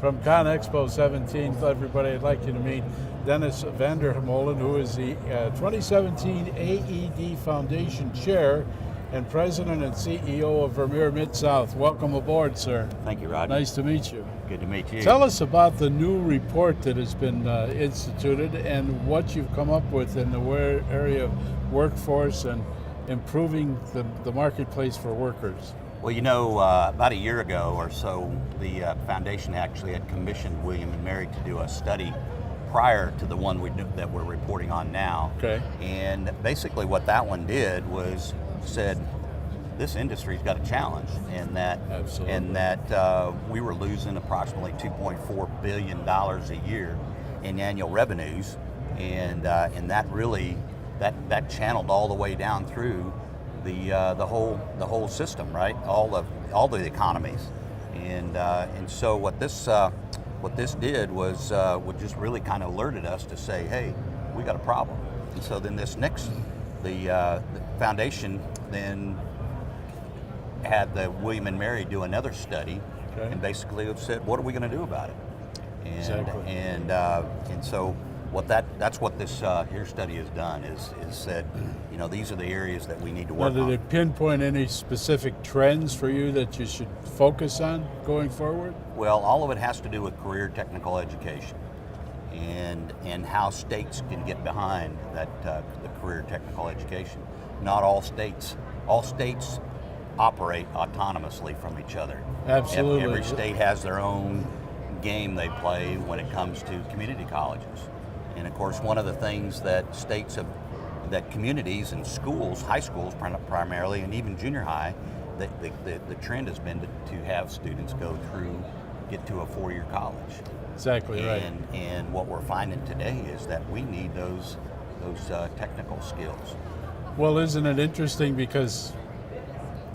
From ConExpo 17, everybody, I'd like you to meet Dennis Vandermolen, who is the 2017 AED Foundation Chair and President and CEO of Vermeer Mid-South. Welcome aboard, sir. Thank you, Rodney. Nice to meet you. Good to meet you. Tell us about the new report that has been instituted and what you've come up with in the area of workforce and improving the marketplace for workers. Well, you know, about a year ago or so, the foundation actually had commissioned William and Mary to do a study prior to the one that we're reporting on now. Okay. And basically what that one did was said, this industry's got a challenge, and that Absolutely. and that we were losing approximately $2.4 billion a year in annual revenues, and that really that channeled all the way down through the whole system, right? All the economies, and so what this did was just really kind of alerted us to say, hey, we got a problem. And so then the foundation then had the William and Mary do another study, okay. and basically said, what are we going to do about it? And Exactly. and so that's what this here study has done is said, you know, these are the areas that we need to work Now, on. did it pinpoint any specific trends for you that you should focus on going forward? Well, all of it has to do with career technical education and how states can get behind that the career technical education. Not all states operate autonomously from each other. Absolutely. Every state has their own game they play when it comes to community colleges. And of course, one of the things that communities and schools, high schools primarily, and even junior high, the trend has been to have students get to a 4-year college. Exactly right. And what we're finding today is that we need those technical skills. Well, isn't it interesting, because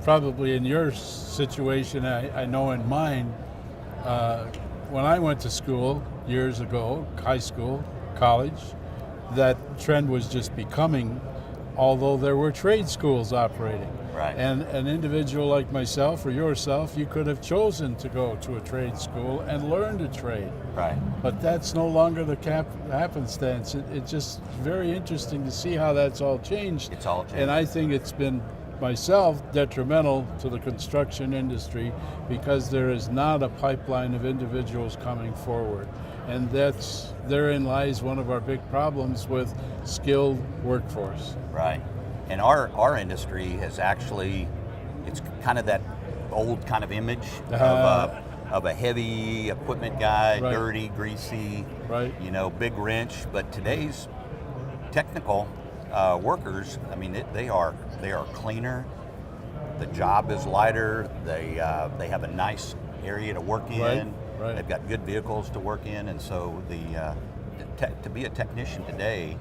probably in your situation, I know in mine, when I went to school years ago, high school, college, that trend was just becoming, although there were trade schools operating. Right. And an individual like myself or yourself, you could have chosen to go to a trade school and learn to trade. Right. But that's no longer the happenstance. It's just very interesting to see how that's all changed. It's all changed. And I think it's been, myself, detrimental to the construction industry, because there is not a pipeline of individuals coming forward. And therein lies one of our big problems with skilled workforce. Right. And our industry has actually, it's kind of that old kind of image of a heavy equipment guy, Right. dirty, greasy, Right. you know, big wrench. But today's technical workers, I mean, they are cleaner. The job is lighter. They have a nice area to work in. Right. Right. They've got good vehicles to work in, and so to be a technician today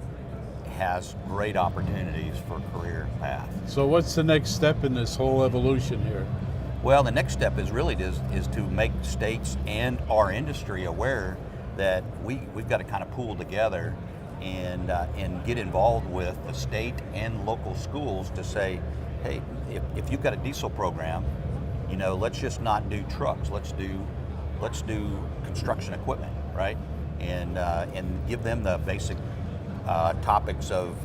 has great opportunities for career path. So what's the next step in this whole evolution here? Well, the next step is really is to make states and our industry aware that we've got to kind of pool together and get involved with the state and local schools to say, hey, if you've got a diesel program, you know, let's just not do trucks. Let's do construction equipment, right? And give them the basic topics of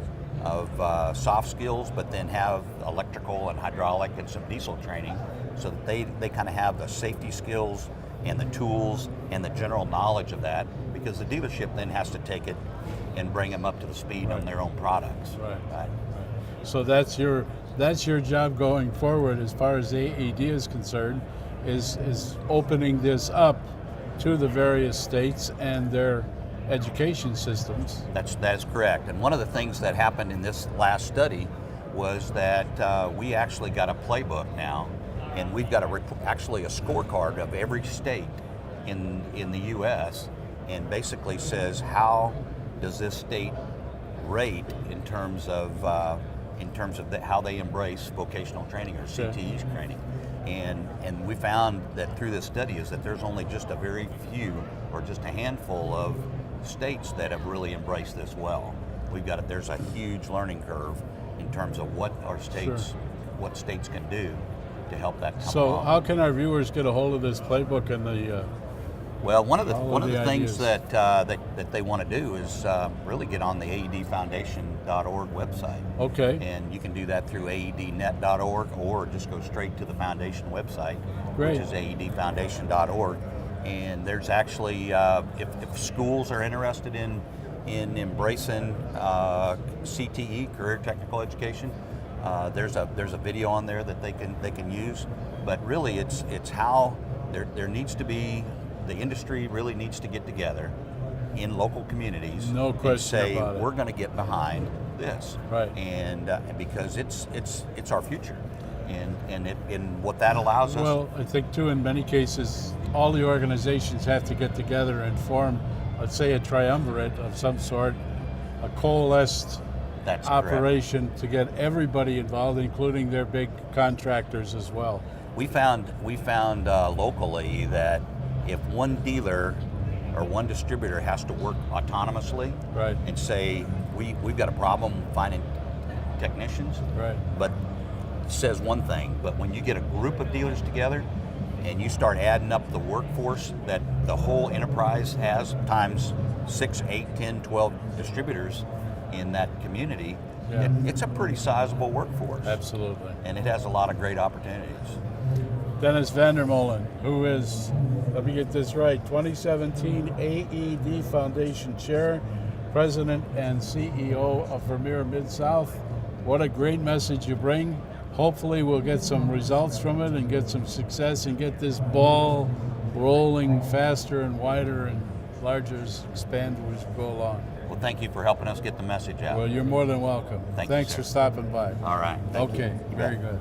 soft skills, but then have electrical and hydraulic and some diesel training, so that they kind of have the safety skills and the tools and the general knowledge of that, because the dealership then has to take it and bring them up to the speed Right. on their own products. Right. So that's your job going forward, as far as AED is concerned, is opening this up to the various states and their education systems. That's correct. And one of the things that happened in this last study was that we actually got a playbook now, and we've got actually a scorecard of every state in the U.S. and basically says, how does this state rate in terms of how they embrace vocational training or CTE training. And we found that through this study is that there's only just a very few, or just a handful of states that have really embraced this well. There's a huge learning curve in terms of what states can do to help that come So along. how can our viewers get a hold of this playbook and Well, one of the All of the things ideas. that they want to do is really get on the AEDfoundation.org website. Okay. And you can do that through aednet.org or just go straight to the foundation website, Great. which is aedfoundation.org. And there's actually, if schools are interested in embracing CTE, career technical education, there's a video on there that they can use. But really, it's how there needs to be, the industry really needs to get together in local communities. No question and say about it. we're going to get behind this, Right. And because it's our future, and what that allows us. Well, I think too, in many cases, all the organizations have to get together and form, let's say, a triumvirate of some sort, a coalesced That's correct. operation to get everybody involved, including their big contractors as well. We found locally that if one dealer or one distributor has to work autonomously, Right. and say we've got a problem finding technicians, Right. but says one thing, but when you get a group of dealers together and you start adding up the workforce that the whole enterprise has times 6, 8, 10, 12 distributors in that community, Yeah. it's a pretty sizable workforce. Absolutely. And it has a lot of great opportunities. Dennis Vandermolen, who is, let me get this right, 2017 AED Foundation Chair, President and CEO of Vermeer Mid-South. What a great message you bring. Hopefully we'll get some results from it and get some success and get this ball rolling faster and wider and larger as expand as we go along. Well, thank you for helping us get the message out. Well, you're more than welcome. Thank you, Thanks sir. for stopping by. All right. Thank you. Okay, You very bet. good.